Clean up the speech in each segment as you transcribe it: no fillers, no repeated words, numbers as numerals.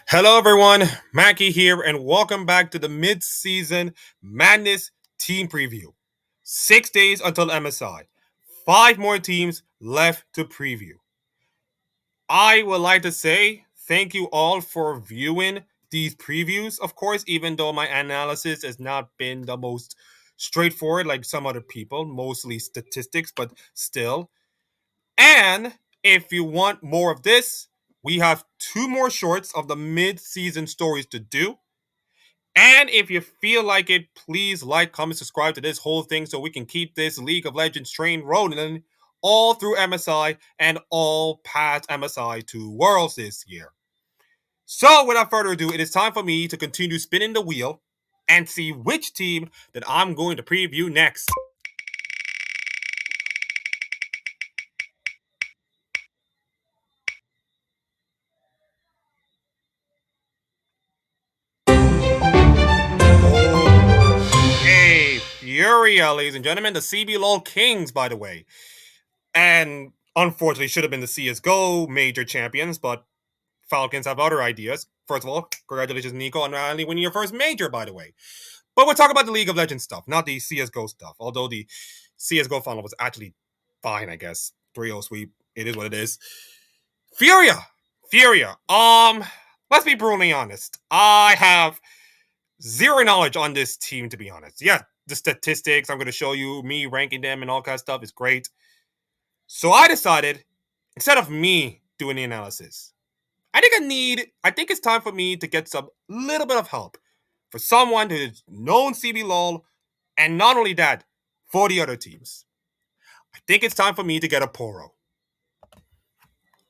Hello, everyone. Mackie here, and welcome back to the mid-season Madness team preview. 6 days until MSI. Five more teams left to preview. I would like to say thank you all for viewing these previews, of course, even though my analysis has not been the most straightforward like some other people, mostly statistics, but still. And if you want more of this, we have two more shorts of the mid-season stories to do. And if you feel like it, please like, comment, subscribe to this whole thing so we can keep this League of Legends train rolling all through MSI and all past MSI 2 Worlds this year. So, without further ado, it is time for me to continue spinning the wheel and see which team that I'm going to preview next. Okay, FURIA, ladies and gentlemen, the CBLOL Kings, by the way. And unfortunately, should have been the CSGO major champions, but Falcons have other ideas. First of all, congratulations, Nico, on finally winning your first major, by the way. But we're talking about the League of Legends stuff, not the CSGO stuff. Although the CSGO final was actually fine, I guess. 3-0 sweep. It is what it is. FURIA. FURIA. Let's be brutally honest. I have zero knowledge on this team, to be honest. Yeah, the statistics, I'm going to show you me ranking them and all kind of stuff is great. So I decided, instead of me doing the analysis, I think it's time for me to get some little bit of help for someone who's known CBLOL, and not only that, for the other teams. I think it's time for me to get a Poro.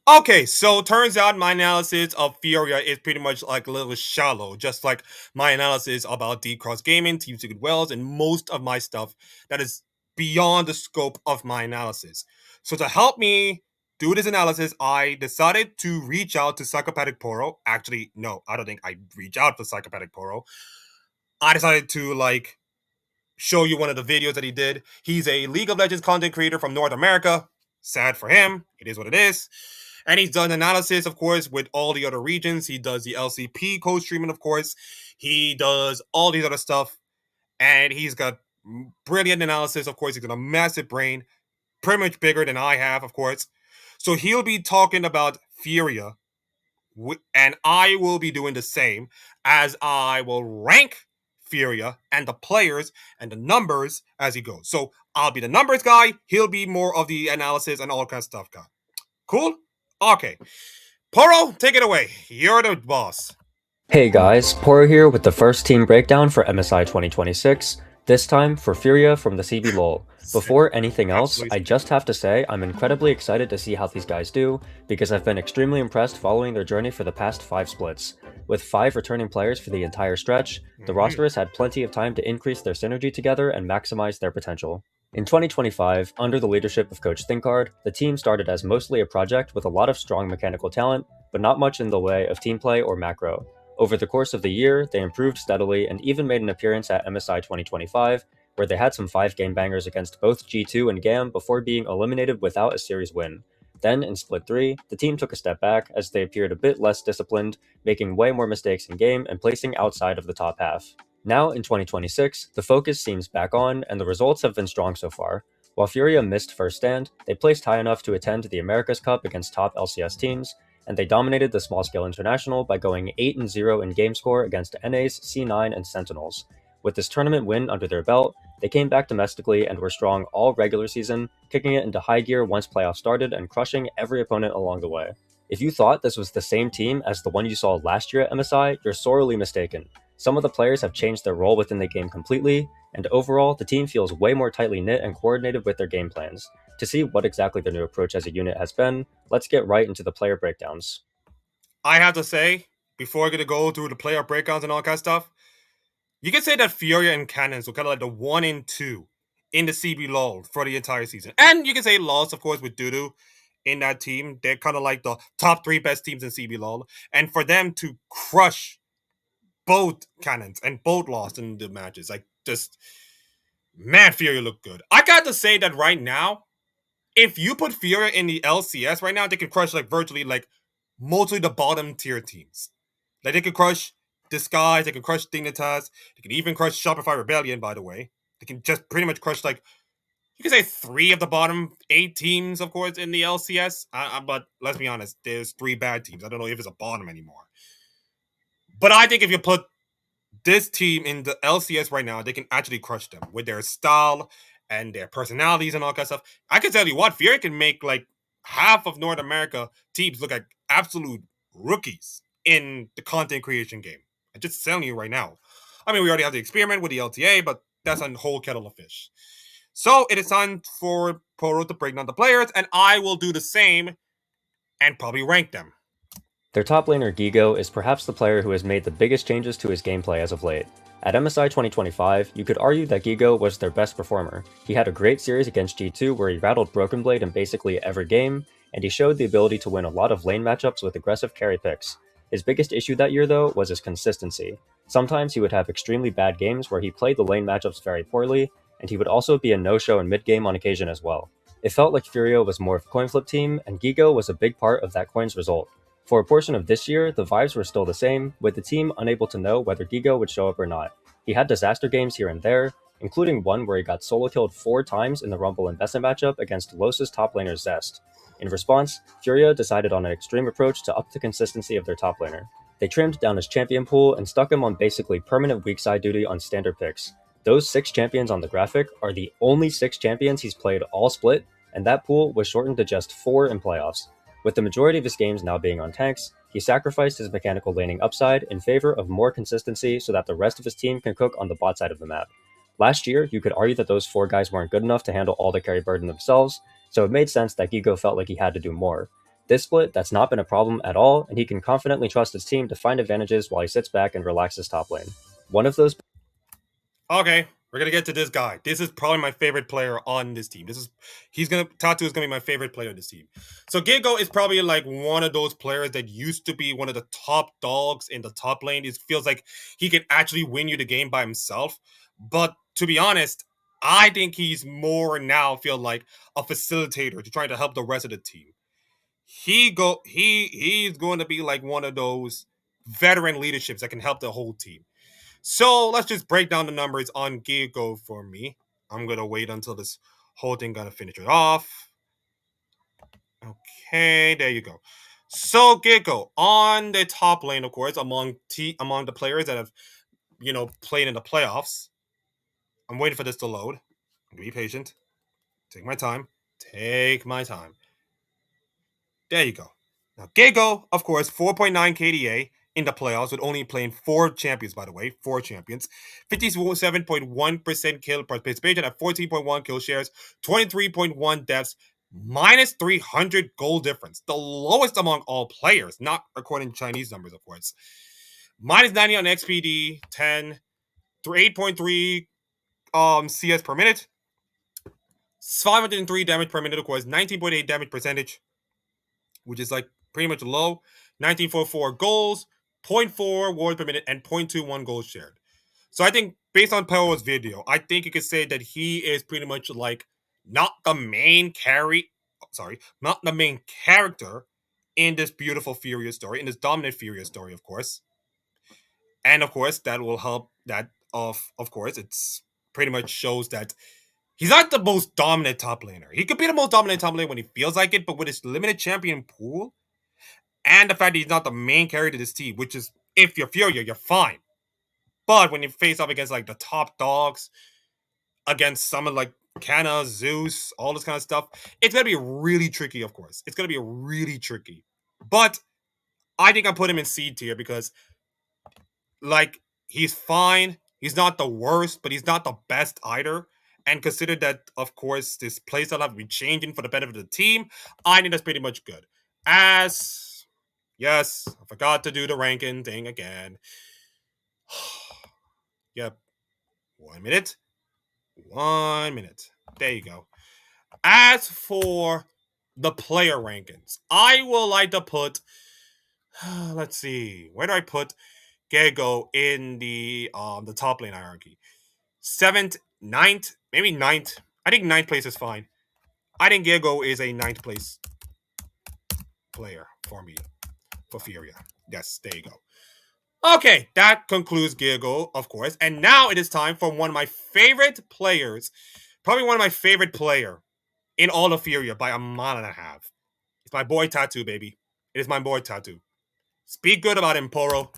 Okay, so turns out my analysis of FURIA is pretty much like a little shallow, just like my analysis about Deep Cross Gaming, Team Secret Wells, and most of my stuff that is beyond the scope of my analysis. So to help me do this analysis, I decided to reach out to Psychopathic Poro. Actually, no, I don't think I reach out to Psychopathic Poro. I decided to show you one of the videos that he did. He's a League of Legends content creator from North America. Sad for him. It is what it is. And he's done analysis, of course, with all the other regions. He does the LCP code streaming, of course. He does all these other stuff. And he's got brilliant analysis, of course. He's got a massive brain, pretty much bigger than I have, of course. So he'll be talking about FURIA. And I will be doing the same, as I will rank FURIA and the players and the numbers as he goes. So I'll be the numbers guy. He'll be more of the analysis and all kind of stuff guy. Cool? Okay. Poro, take it away. You're the boss. Hey guys, Poro here with the first team breakdown for MSI 2026, this time for FURIA from the CBLOL. Before anything else, I just have to say I'm incredibly excited to see how these guys do, because I've been extremely impressed following their journey for the past 5 splits. With 5 returning players for the entire stretch, the roster has had plenty of time to increase their synergy together and maximize their potential. In 2025, under the leadership of Coach Thinkard, the team started as mostly a project with a lot of strong mechanical talent, but not much in the way of team play or macro. Over the course of the year, they improved steadily and even made an appearance at MSI 2025, where they had some 5-game bangers against both G2 and GAM before being eliminated without a series win. Then, in Split 3, the team took a step back as they appeared a bit less disciplined, making way more mistakes in game and placing outside of the top half. Now, in 2026, the focus seems back on, and the results have been strong so far. While FURIA missed first stand, they placed high enough to attend the Americas Cup against top LCS teams, and they dominated the small-scale international by going 8-0 in game score against NA's C9 and Sentinels. With this tournament win under their belt, they came back domestically and were strong all regular season, kicking it into high gear once playoffs started and crushing every opponent along the way. If you thought this was the same team as the one you saw last year at MSI, you're sorely mistaken. Some of the players have changed their role within the game completely, and overall, the team feels way more tightly knit and coordinated with their game plans. To see what exactly their new approach as a unit has been, let's get right into the player breakdowns. I have to say, before I get to go through the player breakdowns and all kind of stuff, you can say that FURIA and Cannons were kind of like the 1 and 2 in the CBLOL for the entire season. And you can say lost, of course, with Dudu in that team. They're kind of like the top 3 best teams in CBLOL. And for them to crush both Cannons and both lost in the matches, like just, man, FURIA look good. I got to say that right now, if you put FURIA in the LCS right now, they can crush like virtually like mostly the bottom tier teams. Like they can crush Disguise, they can crush Dignitas, they can even crush Shopify Rebellion, by the way. They can just pretty much crush like you can say 3 of the bottom 8 teams, of course, in the LCS. But let's be honest, there's 3 bad teams. I don't know if it's a bottom anymore. But I think if you put this team in the LCS right now, they can actually crush them with their style and their personalities and all that stuff. I can tell you what, Fury can make like half of North America teams look like absolute rookies in the content creation game. I'm just telling you right now. I mean, we already have the experiment with the LTA, but that's a whole kettle of fish. So it is time for Poro to break down the players, and I will do the same and probably rank them. Their top laner Gigo is perhaps the player who has made the biggest changes to his gameplay as of late. At MSI 2025, you could argue that Gigo was their best performer. He had a great series against G2 where he rattled Broken Blade in basically every game, and he showed the ability to win a lot of lane matchups with aggressive carry picks. His biggest issue that year, though, was his consistency. Sometimes he would have extremely bad games where he played the lane matchups very poorly, and he would also be a no-show in mid-game on occasion as well. It felt like FURIA was more of a coin flip team, and Gigo was a big part of that coin's result. For a portion of this year, the vibes were still the same, with the team unable to know whether Gigo would show up or not. He had disaster games here and there, including one where he got solo killed 4 times in the Rumble Investment matchup against Los's top laner Zest. In response, Furia decided on an extreme approach to up the consistency of their top laner. They trimmed down his champion pool and stuck him on basically permanent weak side duty on standard picks. Those 6 champions on the graphic are the only 6 champions he's played all split, and that pool was shortened to just 4 in playoffs. With the majority of his games now being on tanks, he sacrificed his mechanical laning upside in favor of more consistency so that the rest of his team can cook on the bot side of the map. Last year, you could argue that those 4 guys weren't good enough to handle all the carry burden themselves, so it made sense that Gigo felt like he had to do more. This split, that's not been a problem at all, and he can confidently trust his team to find advantages while he sits back and relaxes top lane. One of those. Okay, we're gonna get to this guy. This is probably my favorite player on this team. Tatu is gonna be my favorite player on this team. So Gigo is probably like one of those players that used to be one of the top dogs in the top lane. It feels like he can actually win you the game by himself. But to be honest, I think he's more now feel like a facilitator to try to help the rest of the team. He's going to be like one of those veteran leaderships that can help the whole team. So let's just break down the numbers on Gigo for me. I'm gonna wait until this whole thing gonna finish it off. Okay, there you go. So Gigo on the top lane, of course, among the players that have played in the playoffs. I'm waiting for this to load. Be patient. Take my time. Take my time. There you go. Now Gigo, of course, 4.9 KDA in the playoffs with only playing 4 champions, by the way. 4 champions. 57.1% kill participation at 14.1 kill shares, 23.1 deaths, minus 300 goal difference. The lowest among all players, not according to Chinese numbers, of course. Minus 90 on XPD, 10, 8.3 CS per minute, 503 damage per minute, of course, 19.8 damage percentage, which is like pretty much low. 1944 goals, 0.4 wards per minute, and 0.21 goals shared. So I think based on Pero's video, I think you could say that he is pretty much like not the main not the main character in this beautiful Furia story, in this dominant Furia story, of course. And of course, that will help that of course, it's pretty much shows that he's not the most dominant top laner. He could be the most dominant top laner when he feels like it, but with his limited champion pool, and the fact that he's not the main character of this team, which is, if you're Furia, you're fine. But when you face up against like the top dogs, against someone like Kana, Zeus, all this kind of stuff, it's gonna be really tricky, of course. It's gonna be really tricky. But I think I put him in seed tier because like he's fine. He's not the worst, but he's not the best either. And consider that, of course, this playstyle have to be changing for the benefit of the team. I think that's pretty much good. As yes, I forgot to do the ranking thing again. Yep. 1 minute. 1 minute. There you go. As for the player rankings, I will like to put let's see, where do I put Gego in the top lane hierarchy? 7th, 9th, maybe 9th. I think 9th place is fine. I think Gego is a 9th place player for me, for Furia. Yes, there you go. Okay, that concludes Giggle, of course. And now it is time for one of my favorite players, probably one of my favorite player in all of Furia by a mile and a half. It's my boy Tattoo, baby. It is my boy Tattoo. Speak good about him, Poro.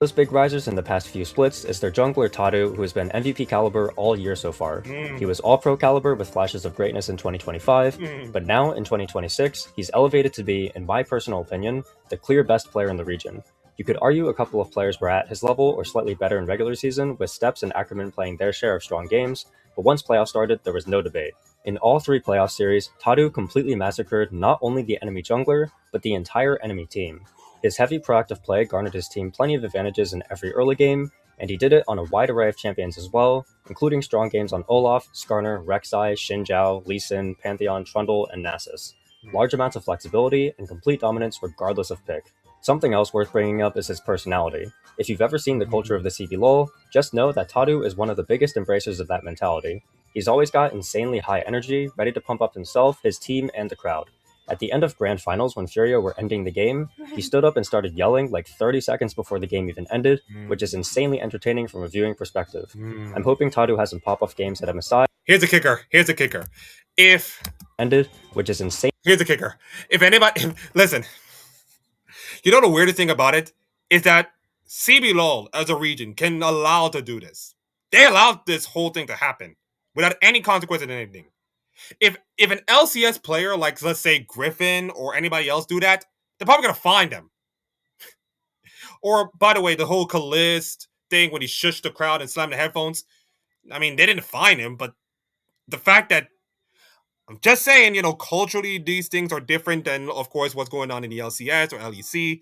Those big risers in the past few splits is their jungler Tadu, who has been MVP caliber all year so far. He was all-pro caliber with flashes of greatness in 2025, but now in 2026, he's elevated to be, in my personal opinion, the clear best player in the region. You could argue a couple of players were at his level or slightly better in regular season, with Steps and Ackerman playing their share of strong games, but once playoffs started, there was no debate. In all three playoff series, Tadu completely massacred not only the enemy jungler, but the entire enemy team. His heavy proactive play garnered his team plenty of advantages in every early game, and he did it on a wide array of champions as well, including strong games on Olaf, Skarner, Rek'Sai, Xin Zhao, Lee Sin, Pantheon, Trundle, and Nasus. Large amounts of flexibility and complete dominance regardless of pick. Something else worth bringing up is his personality. If you've ever seen the culture of the CB LoL, just know that Tadu is one of the biggest embracers of that mentality. He's always got insanely high energy, ready to pump up himself, his team, and the crowd. At the end of Grand Finals, when Furia were ending the game, he stood up and started yelling like 30 seconds before the game even ended, which is insanely entertaining from a viewing perspective. I'm hoping Tadu has some pop-off games at MSI. Here's the kicker. Here's the kicker. If Ended, which is insane. Here's the kicker. If anybody listen, you know the weirdest thing about it is that CB LOL as a region can allow to do this. They allowed this whole thing to happen without any consequence of anything. If an LCS player like let's say Griffin or anybody else do that, they're probably gonna find them. Or by the way, the whole Kalist thing when he shushed the crowd and slammed the headphones. I mean, they didn't find him, but the fact that I'm just saying, culturally these things are different than, of course, what's going on in the LCS or LEC.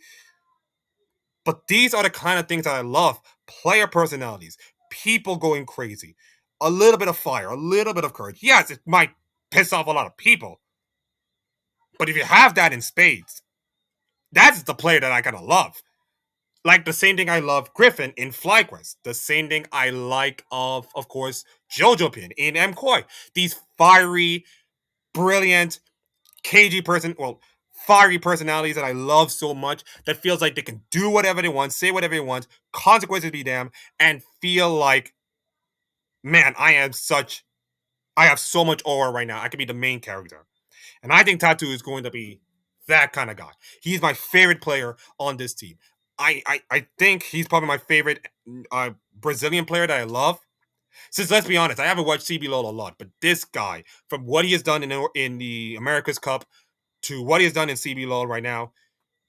But these are the kind of things that I love. Player personalities, people going crazy, a little bit of fire, a little bit of courage. Yes, it might piss off a lot of people. But if you have that in spades, that's the player that I kind of love. Like the same thing I love Griffin in FlyQuest. The same thing I like of course, Jojo Pin in MCoy. These fiery, brilliant, cagey fiery personalities that I love so much that feels like they can do whatever they want, say whatever they want, consequences be damned, and feel like, man, I have so much aura right now. I could be the main character. And I think Tattoo is going to be that kind of guy. He's my favorite player on this team. I think he's probably my favorite Brazilian player that I love. Since let's be honest, I haven't watched CB LOL a lot, but this guy, from what he has done in the America's Cup to what he has done in CB LOL right now,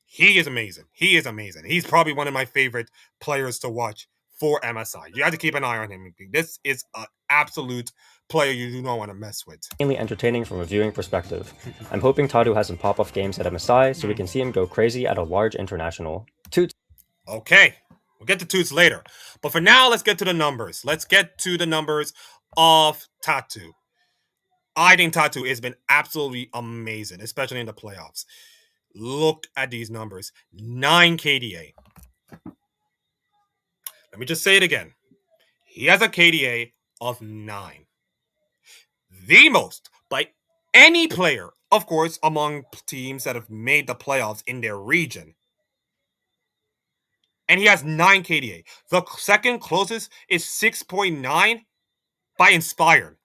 he is amazing. He is amazing. He's probably one of my favorite players to watch for MSI. You have to keep an eye on him. This is an absolute player you do not want to mess with. Mainly entertaining from a viewing perspective. I'm hoping Tadu has some pop-off games at MSI so we can see him go crazy at a large international. Toots. Okay, we'll get to Toots later. But for now, let's get to the numbers. Let's get to the numbers of Tattoo. I think Tattoo has been absolutely amazing, especially in the playoffs. Look at these numbers. 9 KDA. Let me just say it again. He has a KDA of 9. The most by any player, of course, among teams that have made the playoffs in their region. And he has 9 KDA. The second closest is 6.9 by Inspired.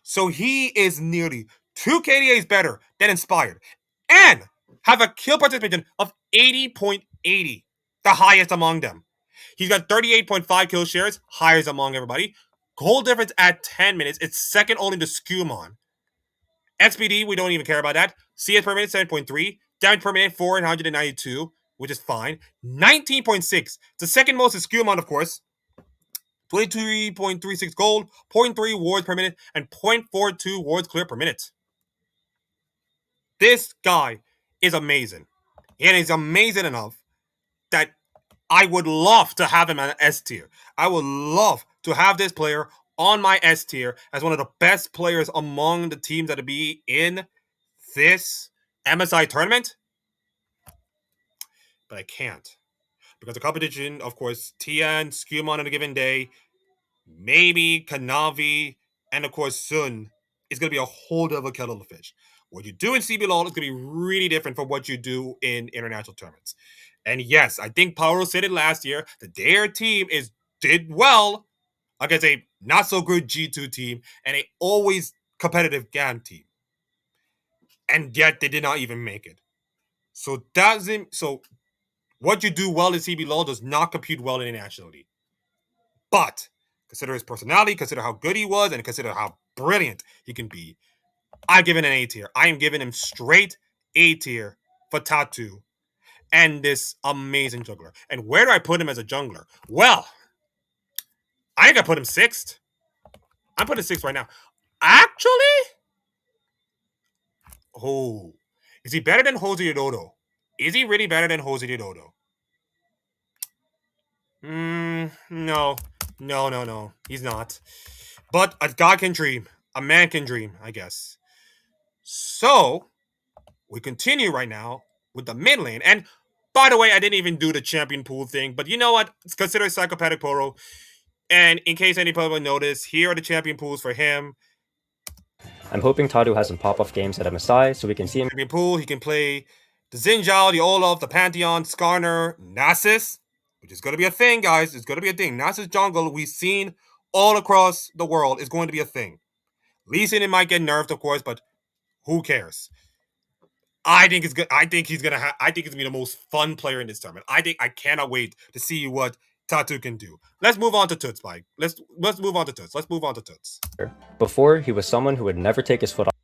So he is nearly 2 KDAs better than Inspired. And have a kill participation of 80.80, the highest among them. He's got 38.5 kill shares, highest among everybody. Goal difference at 10 minutes, it's second only to Skumon. XPD, we don't even care about that. CS per minute, 7.3. Damage per minute, 492, which is fine. 19.6. The second most is Skumon, of course. 23.36 gold, zero point 0.3 wards per minute, and 0.42 wards clear per minute. This guy is amazing. And he's amazing enough that I would love to have him at S tier. I would love to have this player on my S tier as one of the best players among the teams that will be in this MSI tournament. But I can't. Because the competition, of course, Tian, Skumon on a given day, maybe Kanavi, and of course Sun is going to be a whole other kettle of fish. What you do in CB LOL is going to be really different from what you do in international tournaments. And yes, I think Paolo said it last year that their team is did well against a not so good G2 team and a always competitive GAN team. And yet they did not even make it. So what you do well in CBLOL does not compute well internationally. But consider his personality, consider how good he was, and consider how brilliant he can be. I give it an A tier. I am giving him straight A tier for Tattoo and this amazing jungler. And where do I put him as a jungler? Well, I think I put him sixth. I'm putting sixth right now. Actually, oh, is he better than Jose Dodo? Is he really better than Jose Dodo? No, no. He's not. But a god can dream. A man can dream, I guess. So we continue right now with the mid lane. And by the way, I didn't even do the champion pool thing, but you know what? It's considered psychopathic poro. And in case any public notice, here are the champion pools for him. I'm hoping Tadu has some pop-off games at MSI so we can see him. Champion pool, he can play the Xin Zhao, the Olaf, the Pantheon, Skarner, Nasus, which is going to be a thing, guys. It's going to be a thing. Nasus jungle, we've seen all across the world, is going to be a thing. Lee Sin might get nerfed, of course, but who cares? I think it's good. I think he's gonna. I think he's gonna be the most fun player in this tournament. I cannot wait to see what Tatu can do. Let's move on to Toots, Mike. Let's move on to Toots. Let's move on to Toots. Before, he was someone who would never take his foot off.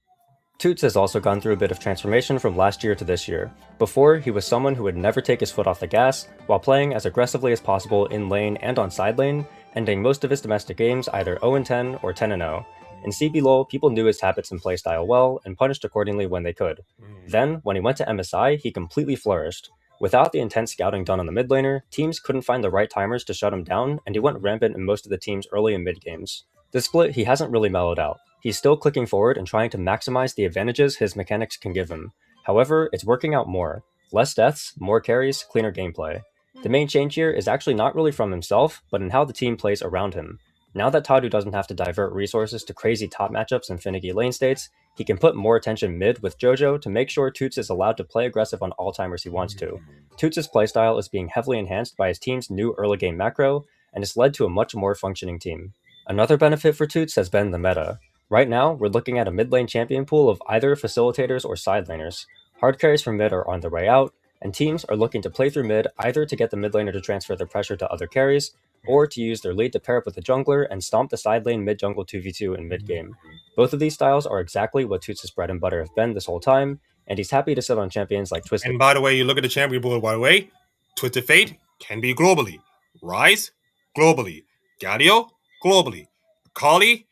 Toots has also gone through a bit of transformation from last year to this year. Before, he was someone who would never take his foot off the gas, while playing as aggressively as possible in lane and on side lane, ending most of his domestic games either 0-10 or 10-0. In CBLOL, people knew his habits and playstyle well, and punished accordingly when they could. Then, when he went to MSI, he completely flourished. Without the intense scouting done on the mid laner, teams couldn't find the right timers to shut him down, and he went rampant in most of the team's early and mid games. This split, he hasn't really mellowed out. He's still clicking forward and trying to maximize the advantages his mechanics can give him. However, it's working out more. Less deaths, more carries, cleaner gameplay. The main change here is actually not really from himself, but in how the team plays around him. Now that Tadu doesn't have to divert resources to crazy top matchups and finicky lane states, he can put more attention mid with Jojo to make sure Toots is allowed to play aggressive on all timers he wants to. Toots' playstyle is being heavily enhanced by his team's new early game macro, and has led to a much more functioning team. Another benefit for Toots has been the meta. Right now, we're looking at a mid lane champion pool of either facilitators or side laners. Hard carries from mid are on their way out, and teams are looking to play through mid either to get the mid laner to transfer their pressure to other carries, or to use their lead to pair up with the jungler and stomp the side lane mid jungle 2v2 in mid game. Both of these styles are exactly what Toots' bread and butter have been this whole time, and he's happy to sit on champions like Twisted. And by the way, you look at the champion pool, by the way, Twisted Fate can be globally. Rise, globally. Gadio, globally. Kali,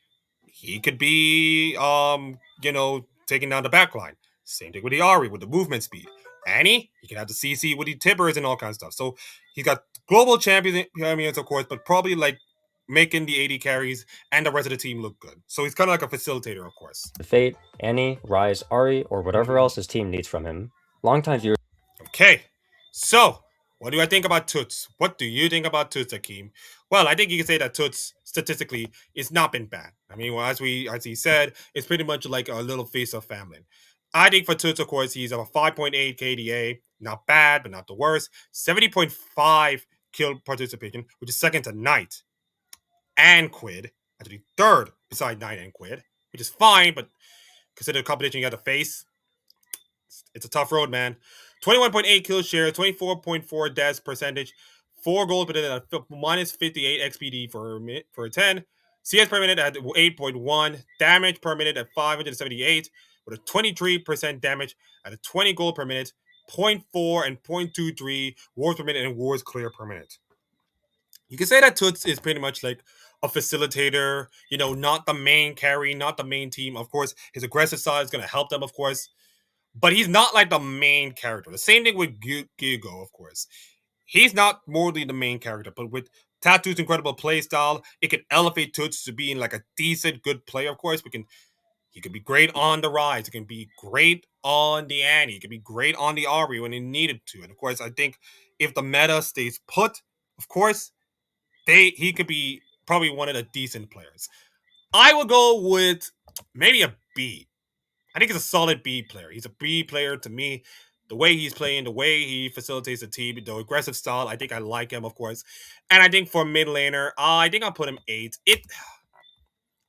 he could be, taking down the backline. Same thing with the Ari, with the movement speed. Annie, he can have the CC with the tippers and all kinds of stuff. So he's got global champions, of course, but probably like making the 80 carries and the rest of the team look good. So he's kind of like a facilitator, of course. Fate, Annie, Rise, Ari, or whatever else his team needs from him. Longtime viewers. Okay, so what do I think about Toots? What do you think about Toots, Akeem? Well, I think you can say that Toots statistically it's not been bad. I mean, well, as he said, it's pretty much like a little face of famine. I think for Toots, of course, he's a 5.8 KDA, not bad, but not the worst. 70.5 kill participation, which is second to Knight and Quid, actually third beside Knight and Quid, which is fine, but consider the competition you got to face. It's a tough road, man. 21.8 kill share, 24.4 deaths percentage, 4 gold per minute at minus 58 XPD for a 10. CS per minute at 8.1, damage per minute at 578, with a 23% damage at a 20 gold per minute, 0.4 and 0.23 wards per minute, and wards clear per minute. You can say that Toots is pretty much like a facilitator, not the main carry, not the main team. Of course, his aggressive side is going to help them, of course. But he's not like the main character. The same thing with Gigo, of course. He's not morally the main character, but with Tattoo's incredible play style, it can elevate Toots to being like a decent, good player, of course. He can be great on the Rise. He can be great on the Annie. He can be great on the Ari when he needed to. And of course, I think if the meta stays put, of course, he could be probably one of the decent players. I will go with maybe a B. I think he's a solid B player. He's a B player to me. The way he's playing, the way he facilitates the team, the aggressive style, I think I like him, of course. And I think for mid laner, I think I'll put him 8.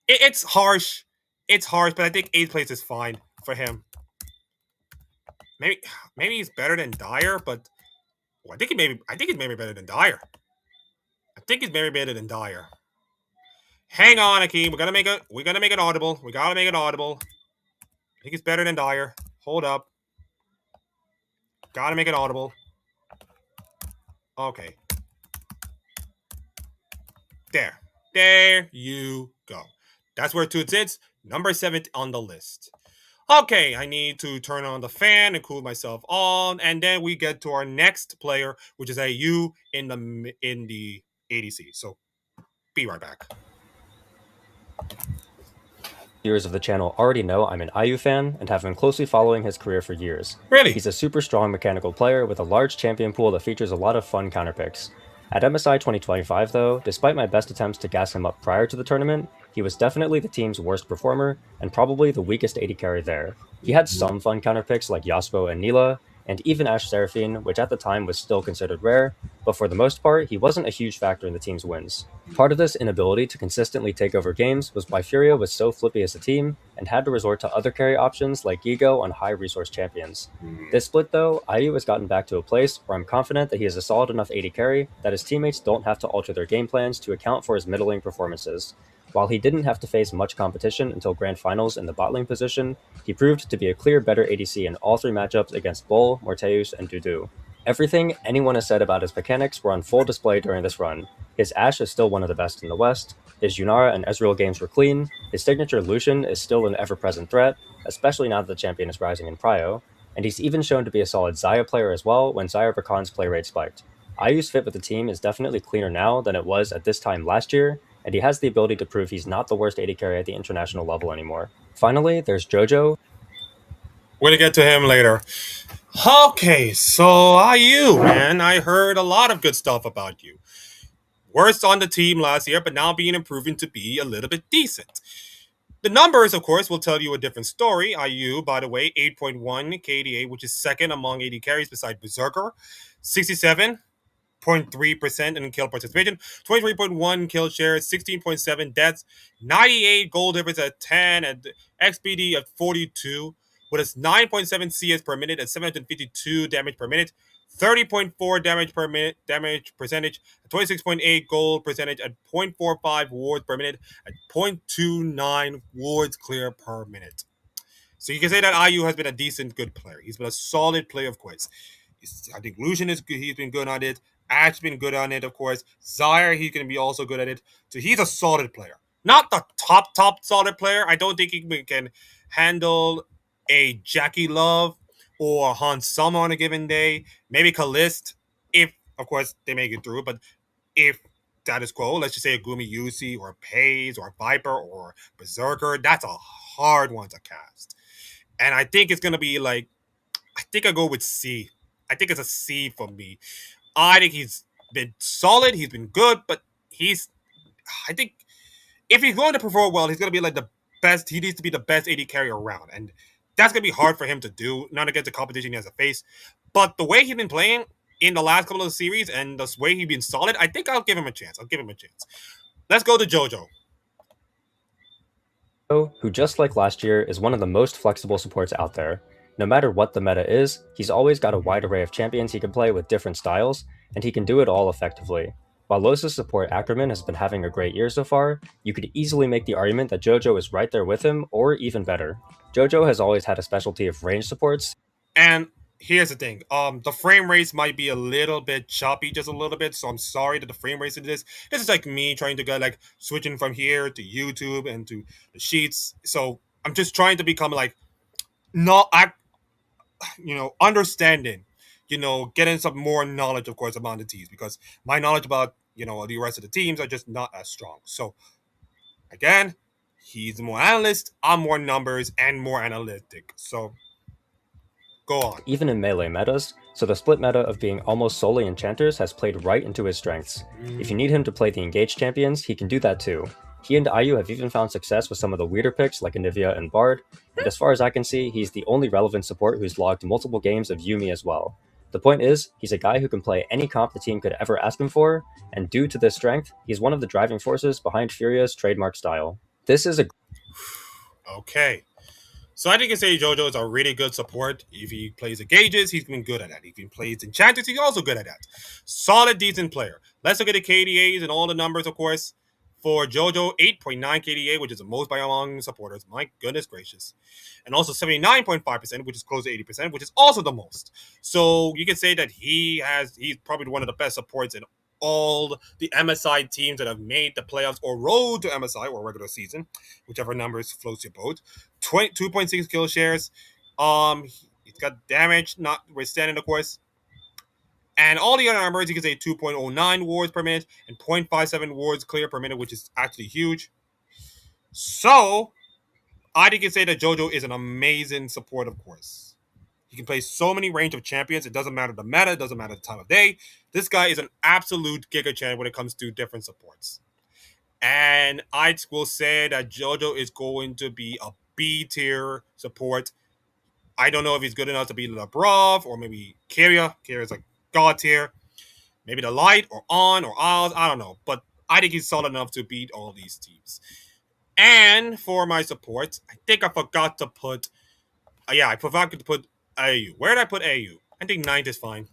It's harsh. It's harsh, but I think 8th place is fine for him. Maybe he's better than Dyer, but I think he's maybe better than Dyer. I think he's maybe better than Dyer. Hang on, Akeem. We're gonna make it audible. We gotta make it audible. I think he's better than Dyer. Hold up. Gotta make it audible. Okay. There you go. That's where it sits. Number 7 on the list. Okay, I need to turn on the fan and cool myself on, and then we get to our next player, which is AU in the ADC. So, be right back. Viewers of the channel already know I'm an IU fan and have been closely following his career for years. Really? He's a super strong mechanical player with a large champion pool that features a lot of fun counterpicks. At MSI 2025 though, despite my best attempts to gas him up prior to the tournament, he was definitely the team's worst performer and probably the weakest AD carry there. He had some fun counterpicks like Yasuo and Nila, and even Ashe Seraphine, which at the time was still considered rare, but for the most part, he wasn't a huge factor in the team's wins. Part of this inability to consistently take over games was why FURIA was so flippy as a team, and had to resort to other carry options like Gigo on high-resource champions. This split though, IU has gotten back to a place where I'm confident that he is a solid enough AD carry that his teammates don't have to alter their game plans to account for his middling performances. While he didn't have to face much competition until Grand Finals in the bot lane position, he proved to be a clear better ADC in all 3 matchups against Bull, Morteus, and Dudu. Everything anyone has said about his mechanics were on full display during this run. His Ashe is still one of the best in the West, his Yunara and Ezreal games were clean, his signature Lucian is still an ever-present threat, especially now that the champion is rising in prio, and he's even shown to be a solid Xayah player as well when Xayah Rakan's play rate spiked. IU's fit with the team is definitely cleaner now than it was at this time last year, and he has the ability to prove he's not the worst AD carry at the international level anymore. Finally, there's Jojo. We're gonna get to him later. Okay, so IU, man, I heard a lot of good stuff about you. Worst on the team last year, but now being improving to be a little bit decent. The numbers, of course, will tell you a different story. IU, by the way, 8.1 KDA, which is second among AD carries beside Berserker. 67.3% in kill participation, 23.1 kill share, 16.7 deaths, 98 gold difference at 10, and XPD at 42, with a 9.7 CS per minute at 752 damage per minute, 30.4 damage per minute damage percentage, 26.8 gold percentage at 0.45 wards per minute, at 0.29 wards clear per minute. So you can say that IU has been a decent, good player. He's been a solid player, of course. I think Lucian is good. He's been good on it. Ash's been good on it, of course. Xayah, he's going to be also good at it. So he's a solid player. Not the top solid player. I don't think he can handle a Jackie Love or Han Summer on a given day. Maybe Kalist, if, of course, they make it through. But if status quo, let's just say a Gumi Yusi or a Paze or a Viper or Berserker, that's a hard one to cast. And I think it's going to be like, I think I go with C. I think it's a C for me. I think he's been solid. He's been good, but I think if he's going to perform well, he's going to be like the best. He needs to be the best AD carrier around. And that's going to be hard for him to do, not against the competition he has to face. But the way he's been playing in the last couple of series and the way he's been solid, I think I'll give him a chance. Let's go to Jojo. Who, just like last year, is one of the most flexible supports out there. No matter what the meta is, he's always got a wide array of champions he can play with different styles, and he can do it all effectively. While Losa's support Ackerman has been having a great year so far, you could easily make the argument that Jojo is right there with him, or even better. Jojo has always had a specialty of range supports. And here's the thing, the frame rates might be a little bit choppy, just a little bit, so I'm sorry that the frame rates in this is like me trying to go like switching from here to YouTube and to the sheets. So I'm just trying to become like understanding, getting some more knowledge, of course, about the teams, because my knowledge about, the rest of the teams are just not as strong. So again, he's more analyst, I'm more numbers and more analytic. So go on. Even in melee metas, so the split meta of being almost solely enchanters has played right into his strengths. If you need him to play the engaged champions, he can do that too. He and IU have even found success with some of the weirder picks like Anivia and Bard, and as far as I can see, he's the only relevant support who's logged multiple games of Yuumi as well. The point is, he's a guy who can play any comp the team could ever ask him for, and due to this strength, he's one of the driving forces behind FURIA's trademark style. This is a Okay. So I think you can say JoJo is a really good support. If he plays the gauges, he's been good at that. If he plays enchanters, he's also good at that. Solid, decent player. Let's look at the KDAs and all the numbers, of course. For JoJo, 8.9 KDA, which is the most by among supporters. My goodness gracious. And also 79.5%, which is close to 80%, which is also the most. So you can say that he's probably one of the best supports in all the MSI teams that have made the playoffs or road to MSI or regular season, whichever numbers floats your boat. 2.6 kill shares. He's got damage, notwithstanding, of course. And all the other numbers, you can say 2.09 wards per minute and 0.57 wards clear per minute, which is actually huge. So, I think you can say that JoJo is an amazing support, of course. He can play so many range of champions. It doesn't matter the meta. It doesn't matter the time of day. This guy is an absolute giga champ when it comes to different supports. And I will say that JoJo is going to be a B tier support. I don't know if he's good enough to be Labrov or maybe Kyria. Kyria is like God tier. Maybe the Light or On or Oz. I don't know. But I think he's solid enough to beat all these teams. And for my support, I think I forgot to put. I forgot to put AU. Where did I put AU? I think Knight is fine.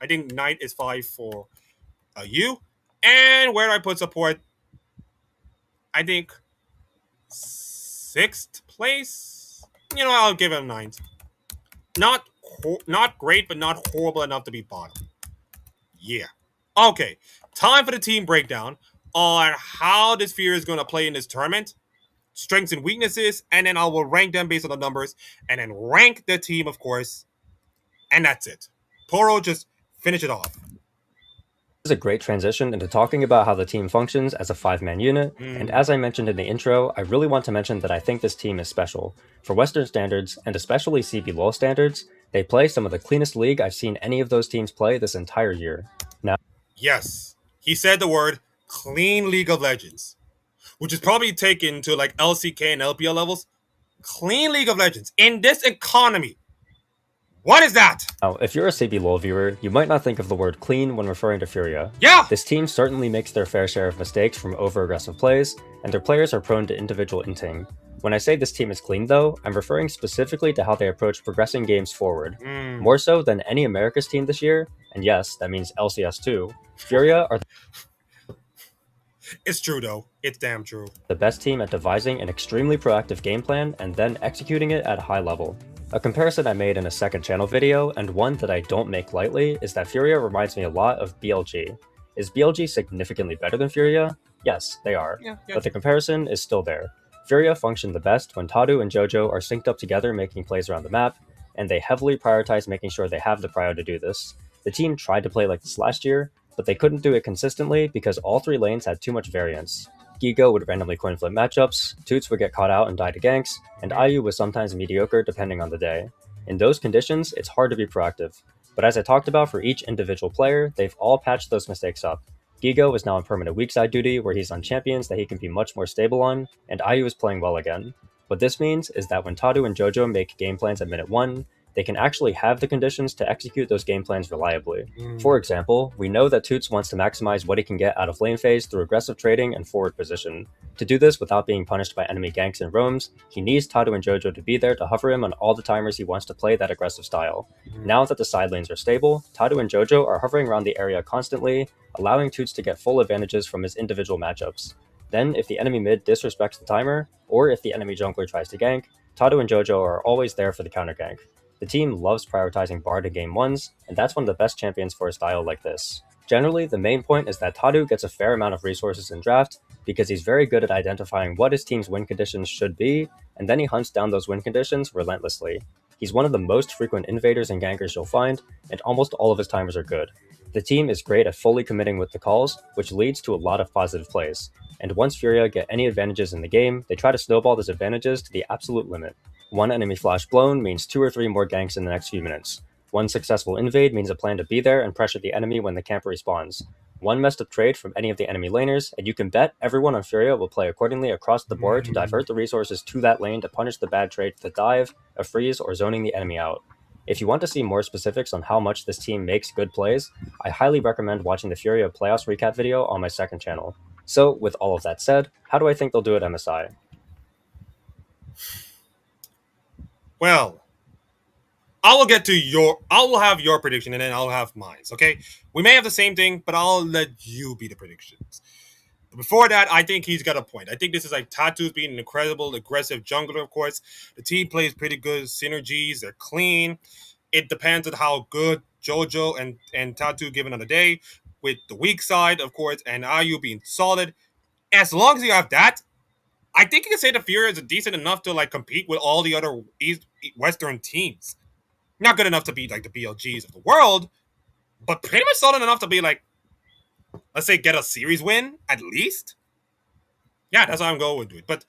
I think Knight is fine for AU. And where did I put support? I think 6th place. I'll give him 9th. Not great, but not horrible enough to be bottom. Yeah. Okay. Time for the team breakdown on how this FURIA is going to play in this tournament, strengths and weaknesses, and then I will rank them based on the numbers, and then rank the team, of course, and that's it. Poro, just finish it off. This is a great transition into talking about how the team functions as a 5-man unit, and as I mentioned in the intro, I really want to mention that I think this team is special. For Western standards, and especially CBLOL standards, they play some of the cleanest league I've seen any of those teams play this entire year. Now, yes, he said the word clean League of Legends, which is probably taken to like LCK and LPL levels. Clean League of Legends in this economy. What is that? Now, if you're a CBLOL viewer, you might not think of the word clean when referring to FURIA. Yeah! This team certainly makes their fair share of mistakes from over-aggressive plays, and their players are prone to individual inting. When I say this team is clean though, I'm referring specifically to how they approach progressing games forward. More so than any Americas team this year, and yes, that means LCS too, FURIA are It's true though. It's damn true. the best team at devising an extremely proactive game plan and then executing it at a high level. A comparison I made in a second channel video, and one that I don't make lightly, is that FURIA reminds me a lot of BLG. Is BLG significantly better than FURIA? Yes, they are, but the comparison is still there. FURIA function the best when Tadu and JoJo are synced up together making plays around the map, and they heavily prioritize making sure they have the prio to do this. The team tried to play like this last year, but they couldn't do it consistently because all 3 lanes had too much variance. Gigo would randomly coin flip matchups, Toots would get caught out and die to ganks, and IU was sometimes mediocre depending on the day. In those conditions, it's hard to be proactive. But as I talked about for each individual player, they've all patched those mistakes up. Gigo is now on permanent weak side duty where he's on champions that he can be much more stable on, and IU is playing well again. What this means is that when Tadu and JoJo make game plans at minute 1, they can actually have the conditions to execute those game plans reliably. For example, we know that Toots wants to maximize what he can get out of lane phase through aggressive trading and forward position. To do this without being punished by enemy ganks and roams, he needs Tadu and JoJo to be there to hover him on all the timers he wants to play that aggressive style. Now that the side lanes are stable, Tadu and JoJo are hovering around the area constantly, allowing Toots to get full advantages from his individual matchups. Then, if the enemy mid disrespects the timer, or if the enemy jungler tries to gank, Tadu and JoJo are always there for the counter gank. The team loves prioritizing Bard in game 1s, and that's one of the best champions for a style like this. Generally, the main point is that Tadu gets a fair amount of resources in draft, because he's very good at identifying what his team's win conditions should be, and then he hunts down those win conditions relentlessly. He's one of the most frequent invaders and gankers you'll find, and almost all of his timers are good. The team is great at fully committing with the calls, which leads to a lot of positive plays. And once FURIA get any advantages in the game, they try to snowball those advantages to the absolute limit. One enemy flash blown means 2 or 3 more ganks in the next few minutes. One successful invade means a plan to be there and pressure the enemy when the camp respawns. One messed up trade from any of the enemy laners, and you can bet everyone on Furia will play accordingly across the board to divert the resources to that lane to punish the bad trade with a dive, a freeze, or zoning the enemy out. If you want to see more specifics on how much this team makes good plays, I highly recommend watching the Furia Playoffs recap video on my second channel. So, with all of that said, how do I think they'll do at MSI? Well, I'll have your prediction and then I'll have mine. Okay, we may have the same thing, but I'll let you be the predictions. But before that, I think he's got a point. I think this is like Tatu's being an incredible, aggressive jungler. Of course, the team plays pretty good synergies. They're clean. It depends on how good JoJo and Tatu given on the day. With the weak side, of course, and IU being solid. As long as you have that, I think you can say the Fury is decent enough to like compete with all the other Western teams. Not good enough to be like the BLGs of the world, but pretty much solid enough to be like, let's say, get a series win at least. Yeah, that's how I'm going with it. But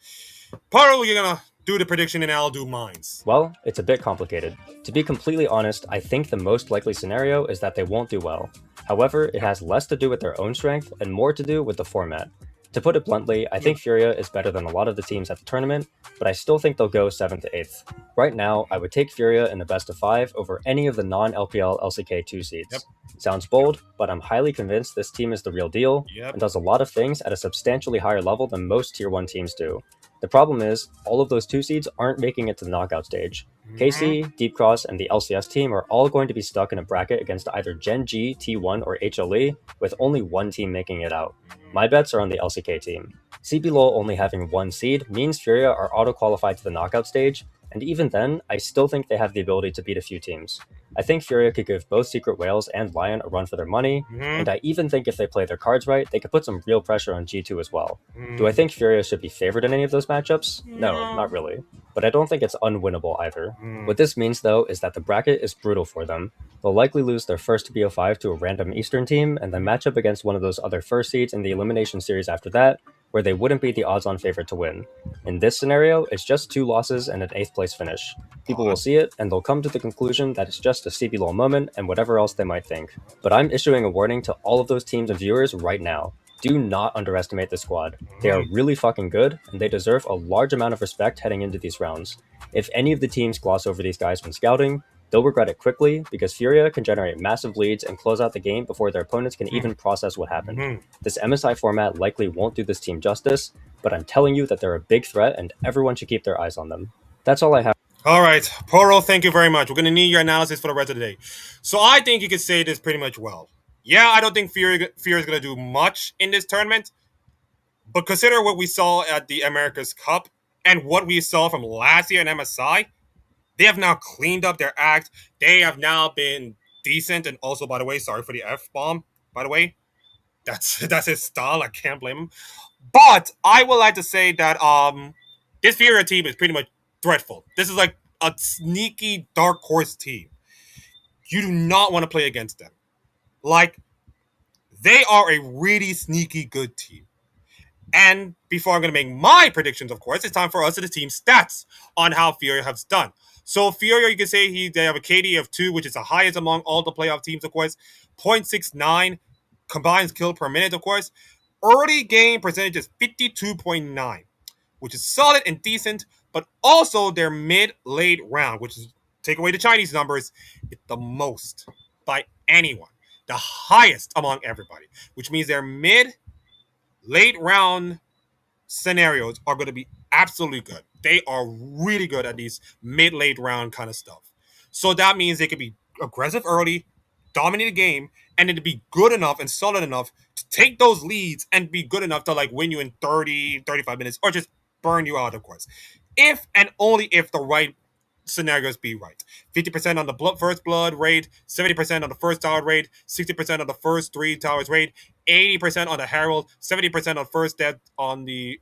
Paro, you're gonna do the prediction and I'll do mines. Well, it's a bit complicated. To be completely honest, I think the most likely scenario is that they won't do well. However, it has less to do with their own strength and more to do with the format. To put it bluntly, I think Furia is better than a lot of the teams at the tournament, but I still think they'll go 7th to 8th. Right now, I would take Furia in the best of 5 over any of the non-LPL LCK 2 seeds. Yep. Sounds bold, but I'm highly convinced this team is the real deal Yep. and does a lot of things at a substantially higher level than most Tier 1 teams do. The problem is, all of those 2 seeds aren't making it to the knockout stage. KC, Deep Cross, and the LCS team are all going to be stuck in a bracket against either Gen G, T1, or HLE, with only one team making it out. My bets are on the LCK team. CBLOL only having 1 seed means Furia are auto-qualified to the knockout stage, and even then, I still think they have the ability to beat a few teams. I think Furia could give both Secret Whales and Lion a run for their money, and I even think if they play their cards right, they could put some real pressure on G2 as well. Do I think Furia should be favored in any of those matchups? No, not really. But I don't think it's unwinnable either. What this means, though, is that the bracket is brutal for them. They'll likely lose their first BO5 to a random Eastern team, and then match up against one of those other first seeds in the elimination series after that, where they wouldn't be the odds-on favorite to win. In this scenario, it's just 2 losses and an 8th place finish. People will see it, and they'll come to the conclusion that it's just a CBLOL moment and whatever else they might think. But I'm issuing a warning to all of those teams and viewers right now. Do not underestimate the squad. They are really fucking good, and they deserve a large amount of respect heading into these rounds. If any of the teams gloss over these guys when scouting, they'll regret it quickly because Furia can generate massive leads and close out the game before their opponents can even process what happened. This MSI format likely won't do this team justice, but I'm telling you that they're a big threat and everyone should keep their eyes on them. That's all I have. All right, Poro, thank you very much. We're going to need your analysis for the rest of the day. So I think you could say this pretty much well. Yeah, I don't think Fury is going to do much in this tournament, but consider what we saw at the America's Cup and what we saw from last year in MSI. They have now cleaned up their act. They have now been decent, and also, by the way, sorry for the F-bomb, by the way. That's his style. I can't blame him. But I would like to say that this Fury team is pretty much dreadful. This is like a sneaky dark horse team. You do not want to play against them. Like, they are a really sneaky good team. And before I'm going to make my predictions, of course, it's time for us to the team stats on how Furia has done. So Furia, you can say they have a KD of 2, which is the highest among all the playoff teams, of course. 0.69 combined kill per minute, of course. Early game percentage is 52.9, which is solid and decent, but also their mid-late round, which is, take away the Chinese numbers, it's the most by anyone. The highest among everybody, which means their mid-late round scenarios are going to be absolutely good. They are really good at these mid-late round kind of stuff. So that means they could be aggressive early, dominate the game, and then to be good enough and solid enough to take those leads and be good enough to like win you in 30, 35 minutes or just burn you out, of course. If and only if the right scenarios be right. 50% on the first blood raid, 70% on the first tower raid, 60% on the first 3 towers raid, 80% on the herald, 70% on first death on the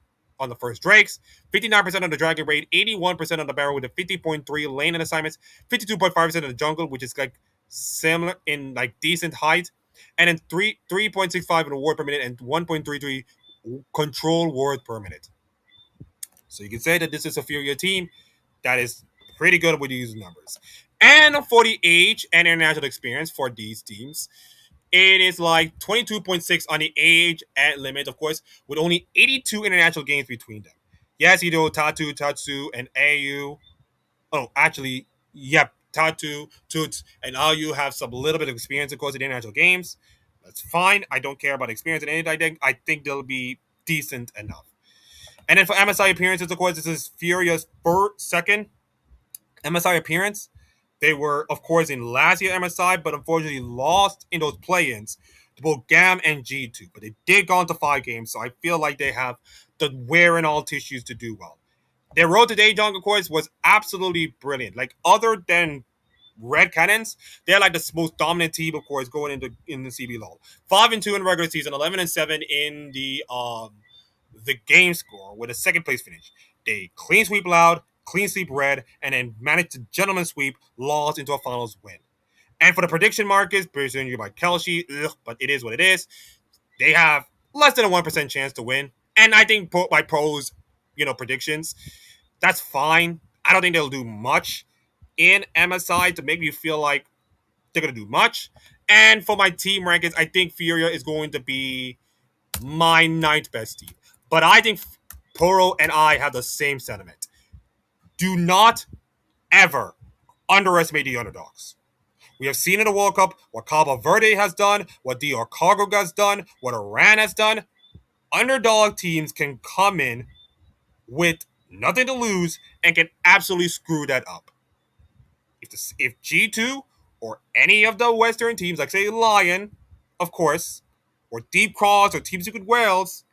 first drakes, 59% on the dragon raid, 81% on the barrel with a 50.3 lane and assignments, 52.5% on the jungle, which is like similar in like decent height, and then 3.65 in the ward per minute and 1.33 control ward per minute. So you can say that this is a Furia team that is pretty good with these numbers. And for the age and international experience for these teams, It is like 22.6 on the age at limit, of course, with only 82 international games between them. Yes, you know, Tatu, Tatsu, and AU. Oh, actually, yep, Tatu, Toots, and AU have some little bit of experience, of course, in international games. That's fine. I don't care about experience in anything. I think they'll be decent enough. And then for MSI appearances, of course, this is Furia's first, second MSI appearance. They were, of course, in last year MSI, but unfortunately lost in those play-ins to both GAM and G2. But they did go into 5 games, so I feel like they have the wear and all tissues to do well. Their road to Daejeon, of course, was absolutely brilliant. Like, other than Red Cannons, they're like the most dominant team, of course, going into in the CB LOL. 5-2 in the regular season, 11-7 in the game score with a second place finish. They clean sweep Loud, clean sweep Red, and then managed to gentleman sweep Lost into a finals win. And for the prediction markets, presented by Kelshi, but it is what it is. They have less than a 1% chance to win. And I think by pros, predictions, that's fine. I don't think they'll do much in MSI to make me feel like they're going to do much. And for my team rankings, I think Furia is going to be my ninth best team. But I think Poro and I have the same sentiment. Do not ever underestimate the underdogs. We have seen in the World Cup what Cabo Verde has done, what DR Congo has done, what Iran has done. Underdog teams can come in with nothing to lose and can absolutely screw that up. If G2 or any of the Western teams, like say Lion, of course, or Deep Cross or Team Secret Wales,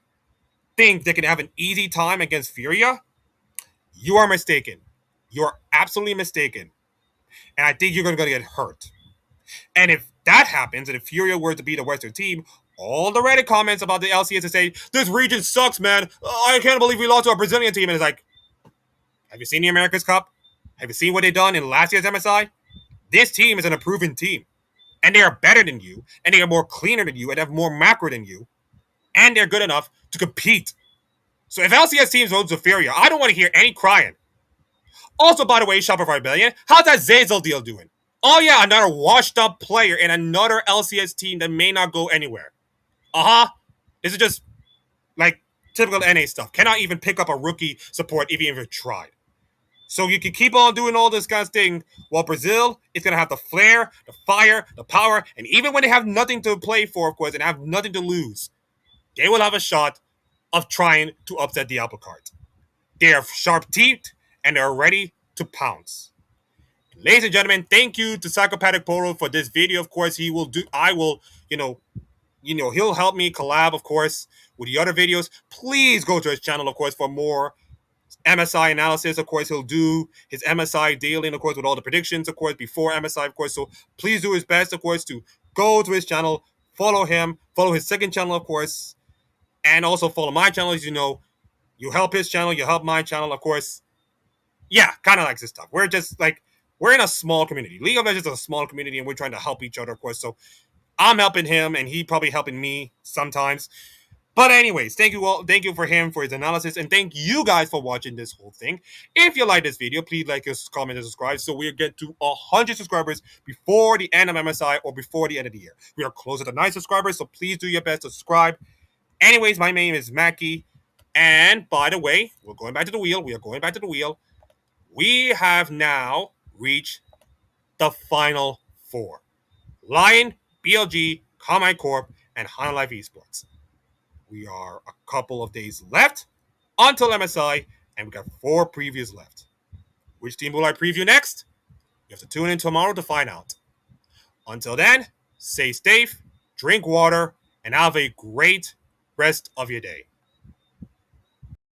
think they can have an easy time against Furia, you are mistaken. You are absolutely mistaken. And I think you're going to get hurt. And if that happens, and if Furia were to beat a Western team, all the Reddit comments about the LCS to say, this region sucks, man. I can't believe we lost to a Brazilian team. And it's like, have you seen the America's Cup? Have you seen what they've done in last year's MSI? This team is an improving team. And they are better than you, and they are more cleaner than you, and have more macro than you, and they're good enough to compete. So if LCS teams go to Furia, I don't want to hear any crying. Also, by the way, Shopify Billion, how's that Zazel deal doing? Oh yeah, another washed up player in another LCS team that may not go anywhere. This is just like typical NA stuff. Cannot even pick up a rookie support even if you tried. So you can keep on doing all this kind of thing while Brazil is going to have the flair, the fire, the power, and even when they have nothing to play for, of course, and have nothing to lose, they will have a shot of trying to upset the apple cart. They are sharp teeth and they're ready to pounce. Ladies and gentlemen, thank you to Psychopathic Poro for this video. Of course, he'll help me collab, of course, with the other videos. Please go to his channel, of course, for more MSI analysis. Of course, he'll do his MSI daily, of course, with all the predictions, of course, before MSI, of course. So please do his best, of course, to go to his channel, follow him, follow his second channel, of course, and also follow my channel. As you know, you help his channel, you help my channel, of course. Yeah, kind of like this stuff. We're in a small community. League of Legends is a small community, and we're trying to help each other, of course. So I'm helping him, and he probably helping me sometimes. But anyways, thank you all. Thank you for him for his analysis, and thank you guys for watching this whole thing. If you like this video, please like, comment, and subscribe so we get to 100 subscribers before the end of MSI or before the end of the year. We are closer to 9 subscribers, so please do your best to subscribe. Anyways, my name is Mackie, and by the way, we're going back to the wheel. We are going back to the wheel. We have now reached the final 4: Lion, BLG, Combine Corp, and Hana Life Esports. We are a couple of days left until MSI, and we got 4 previews left. Which team will I preview next? You have to tune in tomorrow to find out. Until then, stay safe, drink water, and have a great rest of your day.